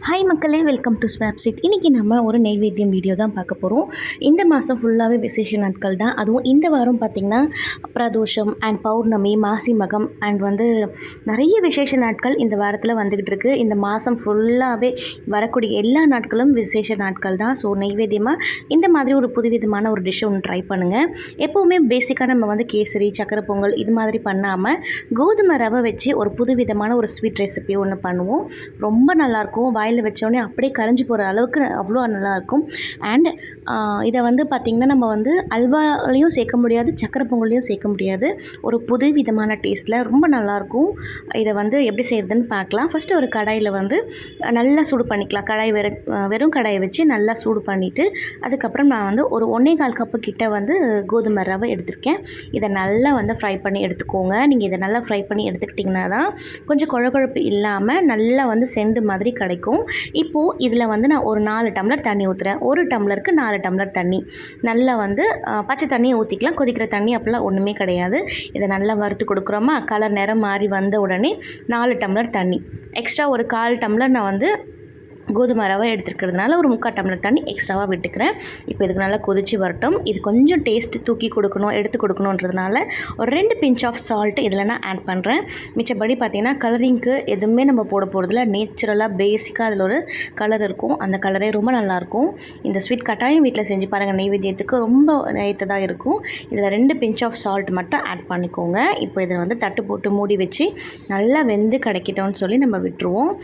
Hi மக்களே, welcome to ஸ்வாப்ஸ்டிக். இன்றைக்கி நம்ம ஒரு நெய்வேத்தியம் வீடியோ தான் பார்க்க போகிறோம். இந்த மாதம் ஃபுல்லாகவே விசேஷ நாட்கள் தான். அதுவும் இந்த வாரம் பார்த்திங்கன்னா Pradosham and Pournami, Masi Magam and நிறைய விசேஷ நாட்கள் இந்த வாரத்தில் வந்துக்கிட்டு இருக்குது. இந்த மாதம் ஃபுல்லாகவே வரக்கூடிய எல்லா நாட்களும் விசேஷ நாட்கள் தான். ஸோ நெய்வேத்தியமாக இந்த மாதிரி ஒரு புதுவிதமான ஒரு டிஷ்ஷை ஒன்று ட்ரை பண்ணுங்கள். எப்போவுமே பேசிக்காக நம்ம கேசரி, சக்கரை பொங்கல் இது மாதிரி பண்ணாமல் கோதுமை ரவை வச்சு ஒரு புதுவிதமான ஒரு ஸ்வீட் ரெசிபி ஒன்று பண்ணுவோம். ரொம்ப நல்லாயிருக்கும். வாயில் வச்சோடனே அப்படியே கரைஞ்சி போகிற அளவுக்கு அவ்வளோ நல்லாயிருக்கும். அண்ட் இதை பார்த்திங்கன்னா நம்ம அல்வாலையும் சேர்க்க முடியாது, சக்கரை பொங்கலையும் சேர்க்க முடியாது. ஒரு புது விதமான டேஸ்ட்டில் ரொம்ப நல்லாயிருக்கும். இதை எப்படி செய்கிறதுன்னு பார்க்கலாம். ஃபஸ்ட்டு ஒரு கடாயில் நல்லா சூடு பண்ணிக்கலாம். வெறும் கடாயை வச்சு நல்லா சூடு பண்ணிவிட்டு அதுக்கப்புறம் நான் ஒரு 1.25 கப்பு கிட்ட கோதுமை ரவை எடுத்திருக்கேன். இதை நல்லா ஃப்ரை பண்ணி எடுத்துக்கோங்க. நீங்கள் இதை நல்லா ஃப்ரை பண்ணி எடுத்துக்கிட்டிங்கன்னா தான் கொஞ்சம் குழகுழப்பு இல்லாமல் நல்லா செண்டு மாதிரி கிடைக்கும். இப்போது இதில் நான் ஒரு 4 டம்ளர் தண்ணி ஊற்றுறேன். ஒரு டம்ளருக்கு 4 டம்ளர் தண்ணி. நல்லா பச்சை தண்ணியை ஊற்றிக்கலாம். கொதிக்கிற தண்ணி அப்படிலாம் ஒன்றுமே கிடையாது. இதை நல்லா வறுத்து கொடுக்குறோமா, கலர் நிறம் மாறி வந்த உடனே 4 டம்ளர் தண்ணி எக்ஸ்ட்ரா ஒரு 1/4 டம்ளர் நான் கோதுமை ரவை எடுத்துருக்கிறதுனால ஒரு 3/4 டம்ளர் தண்ணி எக்ஸ்ட்ராவாக விட்டுக்கிறேன். இப்போ இதுக்கு நல்லா கொதித்து வரட்டும். இது கொஞ்சம் டேஸ்ட்டு தூக்கி கொடுக்கணும், எடுத்து கொடுக்கணுன்றதுனால ஒரு 2 பிஞ்ச் ஆஃப் சால்ட்டு இதில் நான் ஆட் பண்ணுறேன். மிச்சப்படி பார்த்திங்கன்னா கலரிங்க்கு எதுவுமே நம்ம போட போகிறதில்ல. நேச்சுரலாக பேசிக்காக அதில் ஒரு கலர் இருக்கும். அந்த கலரே ரொம்ப நல்லாயிருக்கும். இந்த ஸ்வீட் கட்டாயம் வீட்டில் செஞ்சு பாருங்கள். நெய்வேத்தியத்துக்கு ரொம்ப ஏற்றதாக இருக்கும். இதில் 2 பிஞ்ச் ஆஃப் சால்ட் மட்டும் ஆட் பண்ணிக்கோங்க. இப்போ இதை தட்டு போட்டு மூடி வச்சு நல்லா வெந்து கிடைக்கிட்டோன்னு சொல்லி நம்ம விட்டுருவோம்.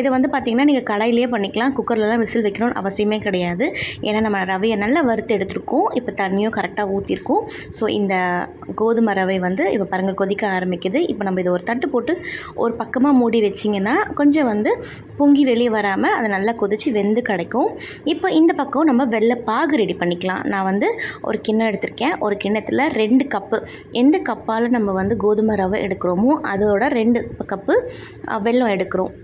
இதை பார்த்திங்கன்னா நீங்கள் கடாயில் பண்ணிக்கலாம். குக்கர்லலாம் விசில் வைக்கணும்னு அவசியமே கிடையாது. ஏன்னா நம்ம ரவையை நல்லா வறுத்து எடுத்துருக்கோம். இப்போ தண்ணியும் கரெக்டாக ஊற்றிருக்கோம். ஸோ இந்த கோதுமை ரவை இப்போ பாருங்கள் கொதிக்க ஆரம்பிக்குது. இப்போ நம்ம இதை ஒரு தட்டு போட்டு ஒரு பக்கமாக மூடி வச்சிங்கன்னா கொஞ்சம் பொங்கி வெளியே வராமல் அதை நல்லா கொதித்து வெந்து கிடைக்கும். இப்போ இந்த பக்கம் நம்ம வெள்ளை பாகு ரெடி பண்ணிக்கலாம். நான் ஒரு கிண்ணம் எடுத்திருக்கேன். ஒரு கிண்ணத்தில் 2 கப்பு, எந்த கப்பால் நம்ம கோதுமை ரவை எடுக்கிறோமோ அதோட 2 கப்பு வெல்லம் எடுக்கிறோம்.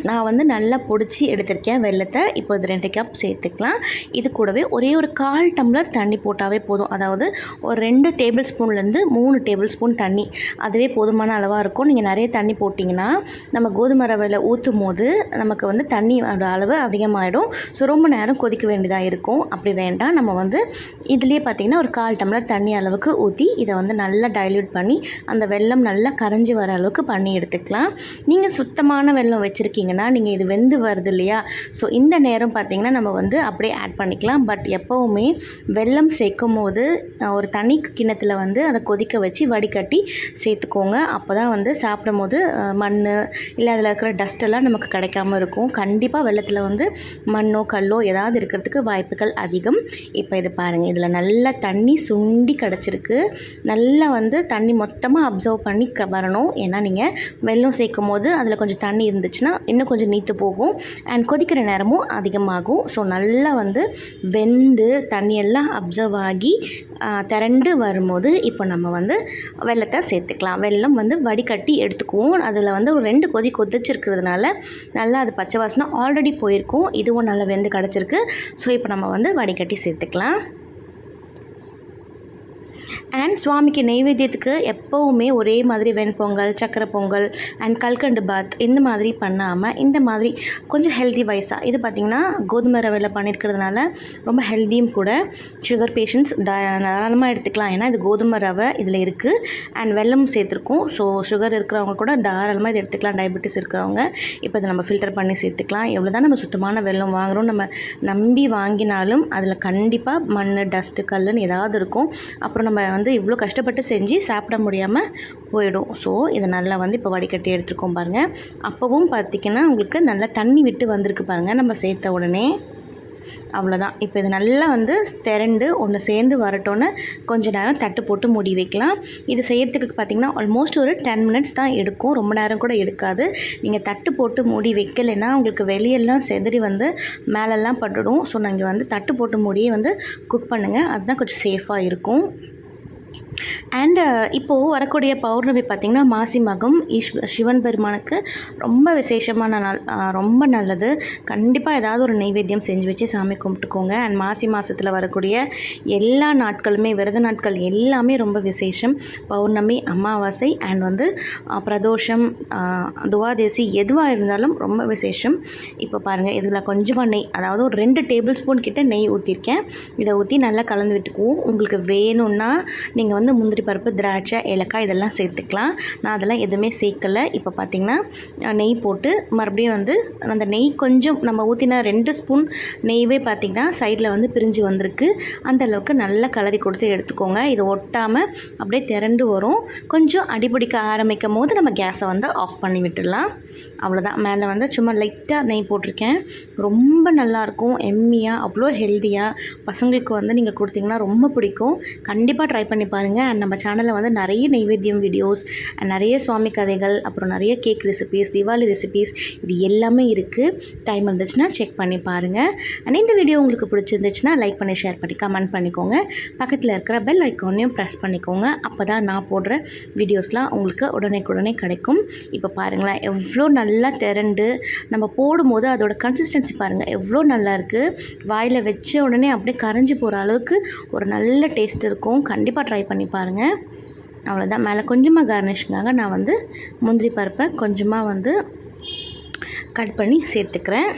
நான் நல்லா பொடிச்சு எடுத்திருக்கேன் வெல்லத்தை. இப்போ இது 2 கப் சேர்த்துக்கலாம். இது கூடவே ஒரே ஒரு 1/4 டம்ளர் தண்ணி போட்டாவே போதும். அதாவது ஒரு 2 டேபிள் ஸ்பூன்லேருந்து 3 டேபிள் ஸ்பூன் தண்ணி, அதுவே போதுமான அளவாக இருக்கும். நீங்கள் நிறைய தண்ணி போட்டிங்கன்னா நம்ம கோதுமை ரவையில் ஊற்றும் போது நமக்கு தண்ணியோட அளவு அதிகமாகிடும். ஸோ ரொம்ப நேரம் கொதிக்க வேண்டியதாக இருக்கும். அப்படி வேண்டாம். நம்ம இதுலேயே பார்த்திங்கன்னா ஒரு 1/4 டம்ளர் தண்ணி அளவுக்கு ஊற்றி இதை நல்லா டைல்யூட் பண்ணி அந்த வெல்லம் நல்லா கரைஞ்சி வர அளவுக்கு பண்ணி எடுத்துக்கலாம். நீங்கள் சுத்தமான வெல்லம் வச்சுருக்கீங்க, நீங்கள் இது வெந்து வருது இல்லையா, ஸோ இந்த நேரம் பார்த்திங்கன்னா நம்ம அப்படியே ஆட் பண்ணிக்கலாம். பட் எப்போவுமே வெல்லம் சேர்க்கும் போது ஒரு தனி கிண்ணத்தில் அதை கொதிக்க வச்சு வடிகட்டி சேர்த்துக்கோங்க. அப்போ தான் சாப்பிடும் போது மண் இல்லை அதில் இருக்கிற டஸ்ட்டெல்லாம் நமக்கு கிடைக்காம இருக்கும். கண்டிப்பாக வெல்லத்தில் மண்ணோ கல்லோ ஏதாவது இருக்கிறதுக்கு வாய்ப்புகள் அதிகம். இப்போ இது பாருங்கள், இதில் நல்லா தண்ணி சுண்டி கிடச்சிருக்கு. நல்லா தண்ணி மொத்தமாக அப்சர்வ் பண்ணி வரணும். ஏன்னா நீங்கள் வெல்லம் சேர்க்கும் போது அதில் கொஞ்சம் தண்ணி இருந்துச்சுன்னா இன்னும் கொஞ்சம் நீத்து போகும் அண்ட் கொதிக்கிற நேரமும் அதிகமாகும். ஸோ நல்லா வெந்து தண்ணியெல்லாம் அப்சர்வ் ஆகி திரண்டு வரும்போது இப்போ நம்ம வெல்லத்தை சேர்த்துக்கலாம். வெல்லம் வடிகட்டி எடுத்துக்குவோம். அதில் ஒரு 2 கொதிச்சிருக்கிறதுனால நல்லா அது பச்சை வாசனை ஆல்ரெடி போயிருக்கும். இதுவும் நல்லா வெந்து கிடச்சிருக்கு. ஸோ இப்போ நம்ம வடிகட்டி சேர்த்துக்கலாம். அண்ட் சுவாமிக்கு நெய்வேத்தியத்துக்கு எப்போவுமே ஒரே மாதிரி வெண்பொங்கல், சக்கரை பொங்கல் அண்ட் கல்கண்டு பாத் இந்த மாதிரி பண்ணாமல் இந்த மாதிரி கொஞ்சம் ஹெல்தி வைஸாக இது பார்த்திங்கன்னா கோதுமை ரவையில் பண்ணியிருக்கிறதுனால ரொம்ப ஹெல்த்தியும் கூட. சுகர் பேஷண்ட்ஸ் தாராளமாக எடுத்துக்கலாம். ஏன்னா இது கோதுமை ரவை இதில் இருக்குது அண்ட் வெல்லம் சேர்த்துருக்கோம். ஸோ சுகர் இருக்கிறவங்க கூட தாராளமாக இது எடுத்துக்கலாம். டயபெட்டிஸ் இருக்கிறவங்க இப்போ இதை நம்ம ஃபில்டர் பண்ணி சேர்த்துக்கலாம். எவ்வளோ தான் நம்ம சுத்தமான வெல்லம் வாங்குகிறோம், நம்ம நம்பி வாங்கினாலும் அதில் கண்டிப்பாக மண், டஸ்ட்டு, கல்லுன்னு ஏதாவது இருக்கும். அப்புறம் நம்ம இவ்வளோ கஷ்டப்பட்டு செஞ்சு சாப்பிட முடியாமல் போயிடும். ஸோ இதை நல்லா இப்போ வடிகட்டி எடுத்துருக்கோம் பாருங்கள். அப்போவும் பார்த்திங்கன்னா உங்களுக்கு நல்லா தண்ணி விட்டு வந்திருக்கு பாருங்கள் நம்ம சேர்த்த உடனே. அவ்வளோதான். இப்போ இது நல்லா திரண்டு ஒன்று சேர்ந்து வரட்டோன்னு கொஞ்சம் நேரம் தட்டு போட்டு மூடி வைக்கலாம். இது செய்கிறதுக்கு பார்த்திங்கன்னா ஆல்மோஸ்ட் ஒரு 10 மினிட்ஸ் தான் எடுக்கும். ரொம்ப நேரம் கூட எடுக்காது. நீங்கள் தட்டு போட்டு மூடி வைக்கலைன்னா உங்களுக்கு வெளியெல்லாம் செதறி மேலெல்லாம் பட்டுடும். ஸோ நீங்கள் தட்டு போட்டு மூடியே குக் பண்ணுங்கள். அதுதான் கொஞ்சம் சேஃபாக இருக்கும். அண்ட் இப்போது வரக்கூடிய பௌர்ணமி பார்த்திங்கன்னா மாசி மகம் சிவன் பெருமானுக்கு ரொம்ப விசேஷமான நாள், ரொம்ப நல்லது. கண்டிப்பாக ஏதாவது ஒரு நெய்வேத்தியம் செஞ்சு வச்சு சாமி கும்பிட்டுக்கோங்க. அண்ட் மாசி மாதத்தில் வரக்கூடிய எல்லா நாட்களுமே விரத நாட்கள் எல்லாமே ரொம்ப விசேஷம். பௌர்ணமி, அமாவாசை அண்ட் வந்து பிரதோஷம், துவாதேசி எதுவாக இருந்தாலும் ரொம்ப விசேஷம். இப்போ பாருங்கள், இதில் கொஞ்சமாக நெய், அதாவது ஒரு 2 டேபிள் ஸ்பூன் கிட்ட நெய் ஊற்றிருக்கேன். இதை ஊற்றி நல்லா கலந்து விட்டுக்குவோம். உங்களுக்கு வேணும்னா நீங்கள் வந்து முந்திரி பருப்பு, திராட்சை, ஏலக்காய் இதெல்லாம் சேர்த்துக்கலாம். நான் அதெல்லாம் எதுவுமே சேர்க்கலை. இப்போ பார்த்திங்கன்னா நெய் போட்டு மறுபடியும் வந்து அந்த நெய் கொஞ்சம் நம்ம ஊற்றின 2 ஸ்பூன் நெய்வே பார்த்திங்கன்னா சைடில் வந்து பிரிஞ்சு வந்திருக்கு. அந்தளவுக்கு நல்லா கலரி கொடுத்து எடுத்துக்கோங்க. இது ஒட்டாமல் அப்படியே திரண்டு வரும். கொஞ்சம் அடிபிடிக்க ஆரம்பிக்கும் போது நம்ம கேஸை வந்து ஆஃப் பண்ணி விட்டுடலாம். அவ்வளோதான். மேலே வந்து சும்மா லைட்டாக நெய் போட்டிருக்கேன். ரொம்ப நல்லாயிருக்கும், எம்மியாக, அவ்வளோ ஹெல்த்தியாக. பசங்களுக்கு வந்து நீங்கள் கொடுத்தீங்கன்னா ரொம்ப பிடிக்கும். கண்டிப்பாக ட்ரை பண்ணி பாருங்கள். அண்ட் நம்ம சேனலில் வந்து நிறைய நெய்வேத்தியம் வீடியோஸ், நிறைய சுவாமி கதைகள், அப்புறம் நிறைய கேக் ரெசிபீஸ், தீபாவளி ரெசிபீஸ், இது எல்லாமே இருக்குது. டைம் இருந்துச்சுன்னா செக் பண்ணி பாருங்கள். அண்ட் இந்த வீடியோ உங்களுக்கு பிடிச்சிருந்துச்சுன்னா லைக் பண்ணி, ஷேர் பண்ணி, கமெண்ட் பண்ணிக்கோங்க. பக்கத்தில் இருக்கிற பெல் ஐக்கானையும் ப்ரெஸ் பண்ணிக்கோங்க. அப்போ தான் நான் போடுற வீடியோஸ்லாம் உங்களுக்கு உடனே கிடைக்கும். இப்போ பாருங்களேன், எவ்வளோ நல்லா திரண்டு நம்ம போடும்போது அதோட கன்சிஸ்டன்சி பாருங்கள் எவ்வளோ நல்லா இருக்குது. வாயில் வச்ச உடனே அப்படியே கரைஞ்சி போகிற அளவுக்கு ஒரு நல்ல டேஸ்ட் இருக்கும். கண்டிப்பாக ட்ரை பண்ணி பாருங்கள். அவ்வளோதான். மேலே கொஞ்சமாக கார்னிஷிங்காக நான் வந்து முந்திரி பருப்பை கொஞ்சமாக வந்து கட் பண்ணி சேர்த்துக்கிறேன்.